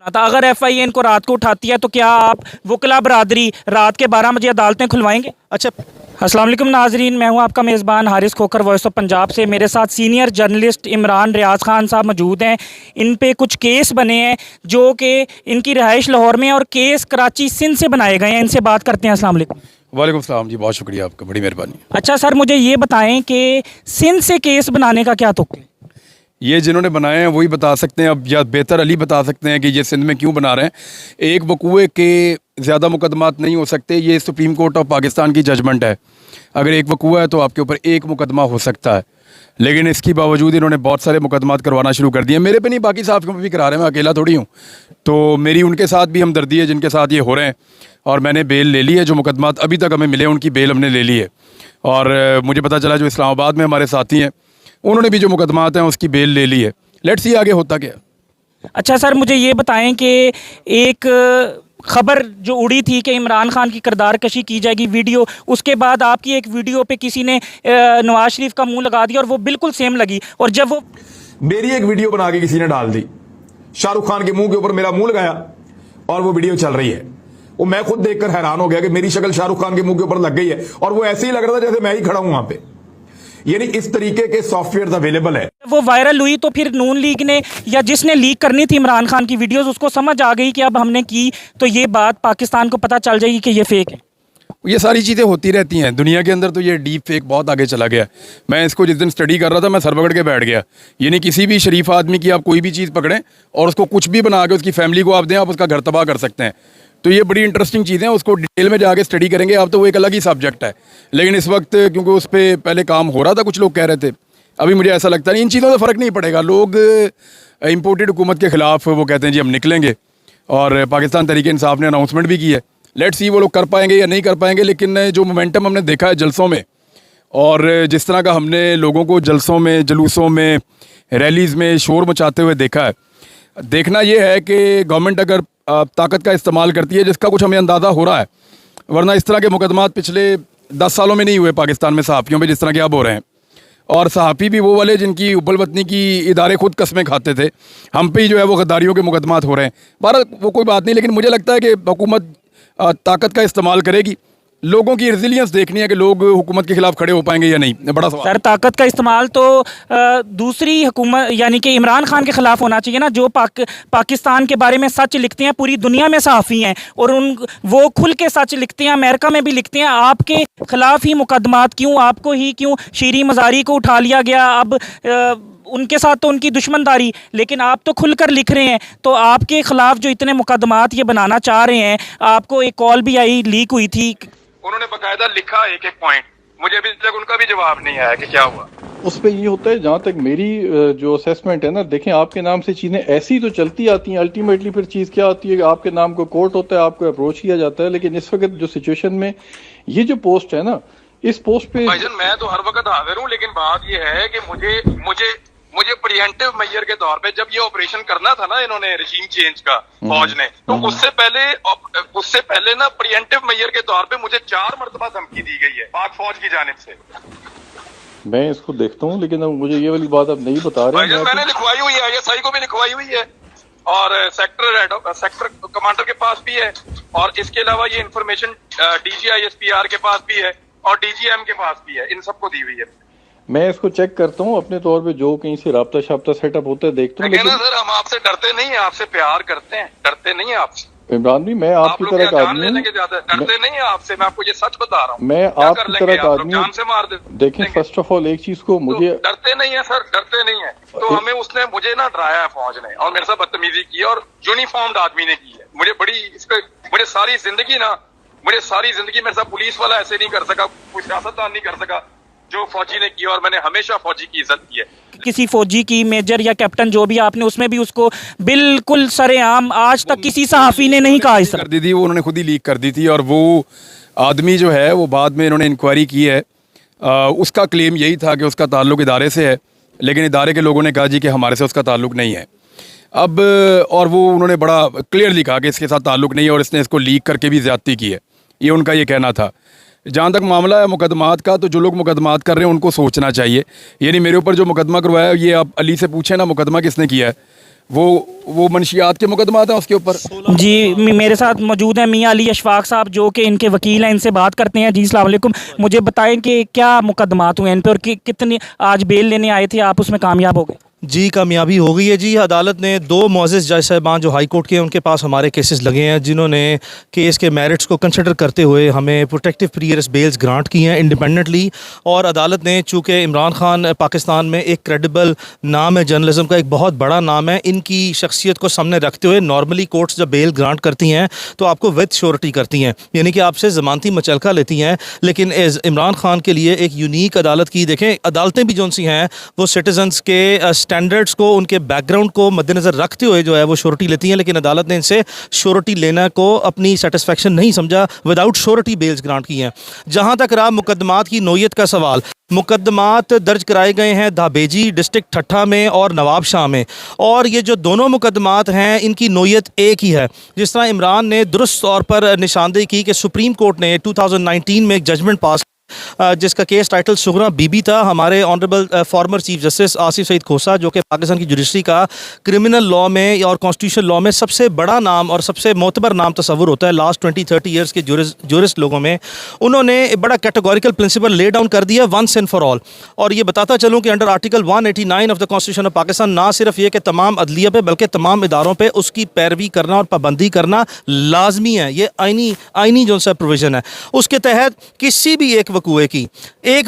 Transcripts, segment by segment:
था। अगर FIA इनको रात को उठाती है तो क्या आप वकला बरादरी रात के 12 बजे अदालतें खुलवाएंगे? अच्छा, अस्सलाम वालेकुम नाजरीन, मैं हूं आपका मेज़बान हारिस खोकर, वॉइस ऑफ पंजाब से। मेरे साथ सीनियर जर्नलिस्ट इमरान रियाज खान साहब मौजूद हैं। इन पे कुछ केस बने हैं जो कि इनकी रहाइश लाहौर में और केस कराची सिंध से बनाए गए हैं। इनसे बात करते हैं। अस्सलाम वालेकुम। वालेकुम सलाम जी, बहुत शुक्रिया आपका, बड़ी मेहरबानी। अच्छा सर, मुझे ये बताएं कि सिंध से केस बनाने का क्या तुक है? ये जिन्होंने बनाए हैं वही बता सकते हैं, अब या बेहतर अली बता सकते हैं कि ये सिंध में क्यों बना रहे हैं। एक वकूए के ज़्यादा मुकदमात नहीं हो सकते, ये सुप्रीम कोर्ट ऑफ पाकिस्तान की जजमेंट है। अगर एक वकूआ है तो आपके ऊपर एक मुकदमा हो सकता है, लेकिन इसके बावजूद इन्होंने बहुत सारे मुकदमात करवाना शुरू कर दिए। मेरे पे नहीं, बाकी साहब भी करा रहे हैं, मैं अकेला थोड़ी हूँ। तो मेरी उनके साथ भी हमदर्दी है जिनके साथ ये हो रहे हैं, और मैंने बेल ले ली है। जो मुकदमात अभी तक हमें मिले उनकी बेल हमने ले ली है। और मुझे पता चला जो इस्लामाबाद में हमारे साथी हैं उन्होंने भी जो मुकदमात हैं उसकी बेल ले ली है। लेट्स सी आगे होता क्या। अच्छा सर, मुझे ये बताएं कि एक खबर जो उड़ी थी कि इमरान खान की किरदार कशी की जाएगी वीडियो, उसके बाद आपकी एक वीडियो पे किसी ने नवाज शरीफ का मुंह लगा दिया और वो बिल्कुल सेम लगी। और जब वो मेरी एक वीडियो बना के किसी ने डाल दी, शाहरुख खान के मुंह के ऊपर मेरा मुंह लगाया और वो वीडियो चल रही है। वो मैं खुद देखकर हैरान हो गया कि मेरी शक्ल शाहरुख खान के मुंह के ऊपर लग गई है, और वो ऐसे ही लग रहा था जैसे मैं ही खड़ा हूं वहां पे। यानी इस तरीके के सॉफ्टवेयर अवेलेबल है। वो वायरल हुई तो फिर नून लीग ने या जिसने लीक करनी थी इमरान खान की वीडियोस, उसको समझ आ गई कि अब हमने की तो ये बात पाकिस्तान को पता चल जाएगी कि ये फेक है। ये सारी चीज़ें होती रहती हैं दुनिया के अंदर। तो ये डीप फेक बहुत आगे चला गया। मैं इसको जिस दिन स्टडी कर रहा था मैं सर पकड़ के बैठ गया। यानी किसी भी शरीफ आदमी की आप कोई भी चीज़ पकड़ें और उसको कुछ भी बना के उसकी फैमिली को आप दें, आप उसका घर तबाह कर सकते हैं। तो ये बड़ी इंटरेस्टिंग चीज़ें हैं, उसको डिटेल में जाके स्टडी करेंगे आप, तो वो एक अलग ही सब्जेक्ट है। लेकिन इस वक्त क्योंकि उस पर पहले काम हो रहा था, कुछ लोग कह रहे थे, अभी मुझे ऐसा लगता नहीं इन चीज़ों से फ़र्क नहीं पड़ेगा। लोग इम्पोर्टेड हुकूमत के ख़िलाफ़ वो कहते हैं जी हम निकलेंगे, और पाकिस्तान तहरीक इंसाफ ने अनाउंसमेंट भी की है। लेट्स सी वो लोग कर पाएंगे या नहीं कर पाएंगे। लेकिन जो मोमेंटम हमने देखा है जलसों में, और जिस तरह का हमने लोगों को जलसों में, जुलूसों में, रैलीज़ में शोर मचाते हुए देखा है, देखना ये है कि गवर्नमेंट अगर ताकत का इस्तेमाल करती है, जिसका कुछ हमें अंदाज़ा हो रहा है, वरना इस तरह के मुकदमात पिछले 10 सालों में नहीं हुए पाकिस्तान में सहाफ़ियों पे जिस तरह के अब हो रहे हैं। और सहाफ़ी भी वो वाले जिनकी उबल वतनी की इदारे खुद कस्में खाते थे, हम पे ही जो है वो गद्दारियों के मुकदमात हो रहे हैं। बहरहाल वो कोई बात नहीं, लेकिन मुझे लगता है कि हुकूमत ताकत का इस्तेमाल करेगी। लोगों की रेजिलियंस देखनी है कि लोग हुकूमत के खिलाफ खड़े हो पाएंगे या नहीं, बड़ा सवाल। सर, ताकत का इस्तेमाल तो दूसरी हुकूमत यानी कि इमरान खान के खिलाफ होना चाहिए ना, जो पाकिस्तान के बारे में सच लिखते हैं। पूरी दुनिया में सहाफ़ी हैं और वो खुल के सच लिखते हैं, अमेरिका में भी लिखते हैं। आपके खिलाफ ही मुकदमात क्यों, आपको ही क्यों शीरी मज़ारी को उठा लिया गया? अब उनके साथ तो उनकी दुश्मनदारी, लेकिन आप तो खुलकर लिख रहे हैं। तो आपके खिलाफ जो इतने मुकदमात ये बनाना चाह रहे हैं, आपको एक कॉल भी आई, लीक हुई थी, उन्होंने बकायदा लिखा एक एक पॉइंट, मुझे अभी तक उनका भी जवाब नहीं आया कि क्या हुआ उस पर। ये होता है, जहाँ तक मेरी जो असेसमेंट है ना, देखें आपके नाम से चीज़ें ऐसी तो चलती आती हैं, अल्टीमेटली फिर चीज़ क्या होती है कि आपके नाम को कोर्ट होता है, आपको अप्रोच किया जाता है। लेकिन इस वक्त जो सिचुएशन में ये जो पोस्ट है ना, इस पोस्ट पे भाईजान मैं तो हर वक्त हाजिर हूँ, लेकिन बात ये है कि मुझे प्रिवेंटिव मेजर के तौर पे जब ये ऑपरेशन करना था ना, इन्होंने रजीम चेंज का फौज ने, तो उससे पहले ना प्रिवेंटिव मेजर के तौर पे मुझे 4 मरतबा धमकी दी गई है पाक फौज की जानिब से। मैं इसको देखता हूँ, लेकिन अब मुझे ये वाली बात अब नहीं बता रहे हैं। मैंने लिखवाई हुई है, ISI को भी लिखवाई हुई है, और सेक्टर कमांडर के पास भी है, और इसके अलावा ये इंफॉर्मेशन DGISPR के पास भी है और DGM के पास भी है, इन सबको दी हुई है। मैं इसको चेक करता हूँ अपने तौर पे, जो कहीं से राब्ता शाब्ता सेटअप होता है देखता हूँ। लेकिन सर हम आपसे डरते नहीं है, आपसे प्यार करते हैं, डरते नहीं है आपसे। इमरान भी मैं आपकी तरह का आदमी हूँ, डरते नहीं है आपसे, मैं आपको ये सच बता रहा हूँ। मैं आपकी तरह का आदमी जान से मार दे। देखें, फर्स्ट ऑफ ऑल एक चीज को मुझे डरते नहीं है सर, डरते नहीं है। तो हमें उसने मुझे ना डराया है फौज ने, और मेरे साथ बदतमीजी की, और यूनिफॉर्म्ड आदमी ने की है। मुझे सारी जिंदगी मेरे साथ पुलिस वाला ऐसे नहीं कर सका, कोई सियासतदान नहीं कर सका जो फौजी ने की, और मैंने हमेशा फौजी की इज्जत की है। किसी फौजी की, मेजर या कैप्टन जो भी आपने, उसमें भी उसको बिल्कुल सरेआम आज तक किसी सहाफ़ी ने नहीं कहा इस तरह कर दी थी, वो उन्होंने खुद ही लीक कर दी थी। और वो आदमी जो है वो बाद में इन्होंने इंक्वायरी की है, उसका क्लेम यही था कि उसका ताल्लुक इदारे से है, लेकिन इदारे के लोगों ने कहा जी कि हमारे से उसका ताल्लुक नहीं है। अब और वो उन्होंने बड़ा क्लियरली कहा कि इसके साथ ताल्लुक नहीं है और इसने इसको लीक करके भी ज़्यादती की है, ये उनका ये कहना था। जहाँ तक मामला है मुकदमात का, तो जो लोग मुकदमात कर रहे हैं उनको सोचना चाहिए। यानी मेरे ऊपर जो मुकदमा करवाया, ये आप अली से पूछें ना मुकदमा किसने किया है, वो मनशियात के मुकदमात हैं उसके ऊपर। जी मेरे साथ मौजूद हैं मियाँ अली अशफाक साहब जो कि इनके वकील हैं, इनसे बात करते हैं। जी अस्सलाम वालेकुम, मुझे बताएं कि क्या मुकदमात हुए इन पर और कितनी आज बेल लेने आए थे आप, उसमें कामयाब हो गए? जी कामयाबी हो गई है जी। अदालत ने 2 मुअज़्ज़िज़ जज साहिबान जो हाई कोर्ट के हैं उनके पास हमारे केसेस लगे हैं, जिन्होंने केस के मेरिट्स को कंसिडर करते हुए हमें प्रोटेक्टिव प्रीयर्स बेल्स ग्रांट की हैं इंडिपेंडेंटली। और अदालत ने चूँकि इमरान खान पाकिस्तान में एक क्रेडिबल नाम है, जर्नलिज्म का एक बहुत बड़ा नाम है, इनकी शख्सियत को सामने रखते हुए नॉर्मली कोर्ट्स जब बेल ग्रांट करती हैं तो आपको विद श्योरिटी करती हैं, यानी कि आपसे ज़मानती मचलका लेती हैं। लेकिन इमरान खान के लिए एक यूनिक अदालत की देखें, अदालतें भी जो सी हैं वो सिटीजन्स के स्टैंडर्ड्स को, उनके बैकग्राउंड को मद्देनज़र रखते हुए जो है वो श्योरिटी लेती हैं। लेकिन अदालत ने इनसे श्योरिटी लेना को अपनी सेटिस्फेक्शन नहीं समझा, विदाउट श्योरिटी बेल्स ग्रांट की हैं। जहाँ तक रहा मुकदमात की नौयत का सवाल, मुकदमात दर्ज कराए गए हैं धाबेजी डिस्ट्रिक्ट ठट्ठा में और नवाब शाह में, और ये जो दोनों मुकदमात हैं इनकी नौयत एक ही है। जिस तरह इमरान ने दुरुस्त तौर पर निशानदेही की कि सुप्रीम कोर्ट ने 2019 में एक जजमेंट पास जिसका केस टाइटल सुगरा बीबी था, हमारे honourable former chief justice Asif Saeed Khosa जो कि पाकिस्तान की जुडिशरी का क्रिमिनल लॉ में और कॉन्स्टिट्यूशनल लॉ में सबसे बड़ा नाम और सबसे मोतबर नाम तस्वुर होता है लास्ट 20-30 ईयर्स के जूरिस्ट लोगों में, उन्होंने बड़ा कैटेगोरिकल प्रिंसिपल ले डाउन कर दिया वंस एंड फॉर ऑल। और ये बताता चलूँ कि under article 189 of the constitution of Pakistan ना सिर्फ ये कि तमाम अदलिया पे बल्कि तमाम इदारों पर उसकी पैरवी करना और पाबंदी करना लाजमी है। ये आइनी जो सा प्रोविज़न है, उसके तहत किसी भी एक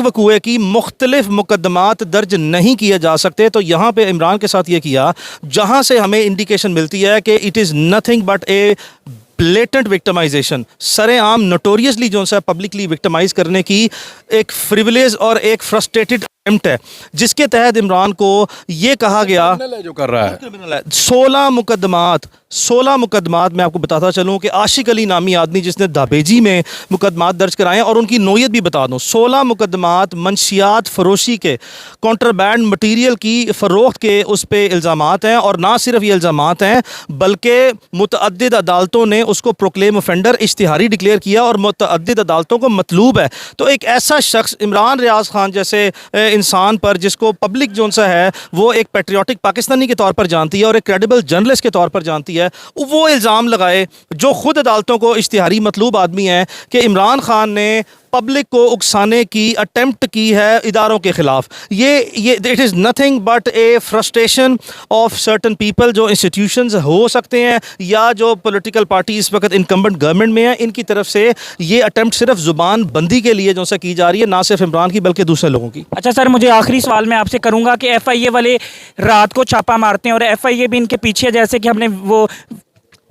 वकूए की मुख्तलिफ मुकदमात दर्ज नहीं किए जा सकते। तो यहाँ पे इमरान के साथ ये किया, जहाँ से हमें इंडिकेशन मिलती है कि it is nothing but A blatant victimisation, सरेआम नोटोरियसली जो है पब्लिकली विक्टिमाइज करने की एक फ्रिविलेज और एक फ्रस्ट्रेटेड अटेम्प्ट है, जिसके तहत इमरान को ये कहा गया जो कर रहा है क्रिमिनल है। 16 मुकदमात मैं आपको बताता चलूँ कि आशिक अली नामी आदमी जिसने दाबेजी में मुकदमात दर्ज कराए और उनकी नौयत भी बता दूँ, 16 मुकदमात मंशियात फरोशी के, कॉन्ट्राबैंड मटीरियल की फ़रोख्त के उस पर इल्ज़ामात हैं। और ना सिर्फ ये इल्ज़ामात हैं बल्कि मुतअद्दिद अदालतों ने उसको प्रोक्लेम ऑफेंडर इश्तिहारी डिक्लेयर किया और मुतअद्दिद अदालतों को मतलूब है। तो एक ऐसा शख्स इमरान रियाज खान जैसे इंसान पर, जिसको पब्लिक जो सा है वो एक पेट्रियाटिक पाकिस्तानी के तौर पर जानती है और एक क्रेडिबल जर्नलिस्ट के तौर पर जानती है, वो इल्ज़ाम लगाए जो खुद अदालतों को इश्तिहारी मतलूब आदमी है कि इमरान खान ने पब्लिक को उकसाने की अटेम्प्ट की है इदारों के ख़िलाफ़। ये it is nothing but A frustration of certain people, जो इंस्टीट्यूशंस हो सकते हैं या जो पॉलिटिकल पार्टी इस वक्त इनकम्बेंट गवर्नमेंट में है, इनकी तरफ से ये अटेम्प्ट सिर्फ ज़ुबान बंदी के लिए जो सा की जा रही है, ना सिर्फ इमरान की बल्कि दूसरे लोगों की। अच्छा सर, मुझे आखिरी सवाल मैं आपसे करूंगा कि FIA वाले रात को छापा मारते हैं और FIA भी इनके पीछे, जैसे कि हमने वो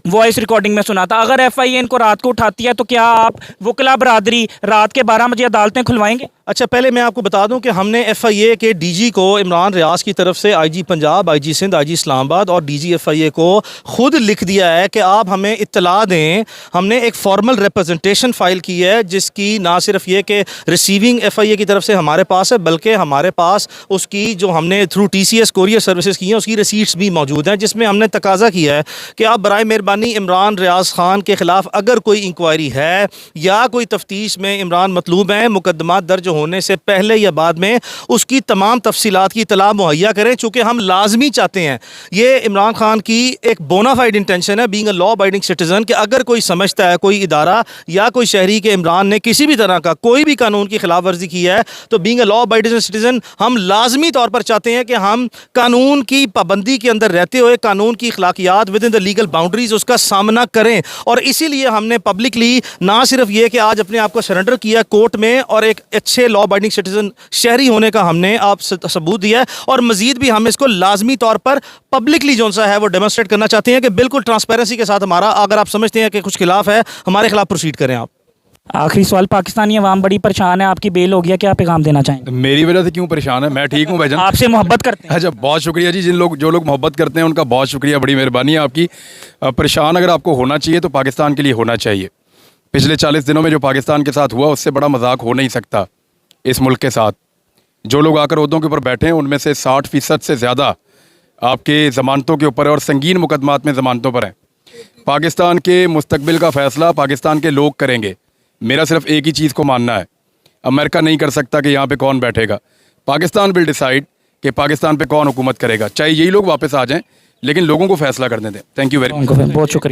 वॉइस रिकॉर्डिंग में सुना था, अगर FIA इनको रात को उठाती है तो क्या आप वकला बरादरी रात के 12 बजे अदालतें खुलवाएंगे? अच्छा, पहले मैं आपको बता दूं कि हमने FIA के DG को इमरान रियाज की तरफ से IG Punjab, IG Sindh, IG Islamabad और DG FIA को खुद लिख दिया है कि आप हमें इत्तला दें। हमने एक फॉर्मल रिप्रेजेंटेशन फ़ाइल की है जिसकी ना सिर्फ ये कि रिसीविंग FIA की तरफ से हमारे पास है, बल्कि हमारे पास उसकी जो हमने थ्रू TCS कोरियर सर्विसेज की हैं उसकी रिसीट्स भी मौजूद हैं, जिसमें हमने तकाजा किया है कि आप बराए मेहरबानी इमरान रियाज खान के ख़िलाफ़ अगर कोई इंक्वायरी है या कोई तफ्तीश में इमरान मतलूब हैं, मुकदमा दर्ज होने से पहले या बाद में उसकी तमाम तफसीलात की इत्तला मुहैया करें। चूँकि हम लाजमी चाहते हैं, ये इमरान खान की एक बोनाफाइड इंटेंशन है being a law abiding citizen, कि अगर कोई समझता है कोई इदारा या कोई शहरी के इमरान ने किसी भी तरह का कोई भी कानून की खिलाफ वर्जी की है, तो being a law abiding citizen हम लाजमी तौर पर चाहते हैं कि हम कानून की पाबंदी के अंदर रहते हुए कानून की अखलाकियात within the legal boundaries उसका सामना करें। और इसीलिए हमने पब्लिकली ना सिर्फ ये कि आज अपने आप को सरेंडर किया कोर्ट में और एक अच्छे लॉ अबाइडिंग सिटीजन शहरी होने का हमने आप सबूत दिया है, और मजीद भी हम इसको लाजमी तौर पर पब्लिकली जो सा है वो डेमोस्ट्रेट करना चाहते हैं कि बिल्कुल ट्रांसपेरेंसी के साथ हमारा, अगर आप समझते हैं कि कुछ खिलाफ है, हमारे खिलाफ प्रोसीड करें आप। आखिरी सवाल, पाकिस्तानी अवाम बड़ी परेशान है, आपकी बेल हो गया, क्या पैगाम देना चाहेंगे? मेरी वजह से क्यों परेशान है? मैं ठीक हूँ भाईजान, आपसे मोहब्बत करते हैं। अच्छा, बहुत शुक्रिया जी। जो लोग मोहब्बत करते हैं उनका बहुत शुक्रिया, बड़ी मेहरबानी है आपकी। परेशान अगर आपको होना चाहिए तो पाकिस्तान के लिए होना चाहिए। पिछले 40 दिनों में जो पाकिस्तान के साथ हुआ उससे बड़ा मजाक हो नहीं सकता इस मुल्क के साथ। जो लोग आकर ओहदों के ऊपर बैठे हैं उनमें से 60% से ज़्यादा आपके ज़मानतों के ऊपर है और संगीन मुकदमात में ज़मानतों पर हैं। पाकिस्तान के मुस्तकबिल का फ़ैसला पाकिस्तान के लोग करेंगे। मेरा सिर्फ एक ही चीज़ को मानना है, अमेरिका नहीं कर सकता कि यहाँ पे कौन बैठेगा। पाकिस्तान विल डिसाइड कि पाकिस्तान पे कौन हुकूमत करेगा, चाहे यही लोग वापस आ जाएं। लेकिन लोगों को फैसला करने दें। Thank you very much. बहुत शुक्रिया।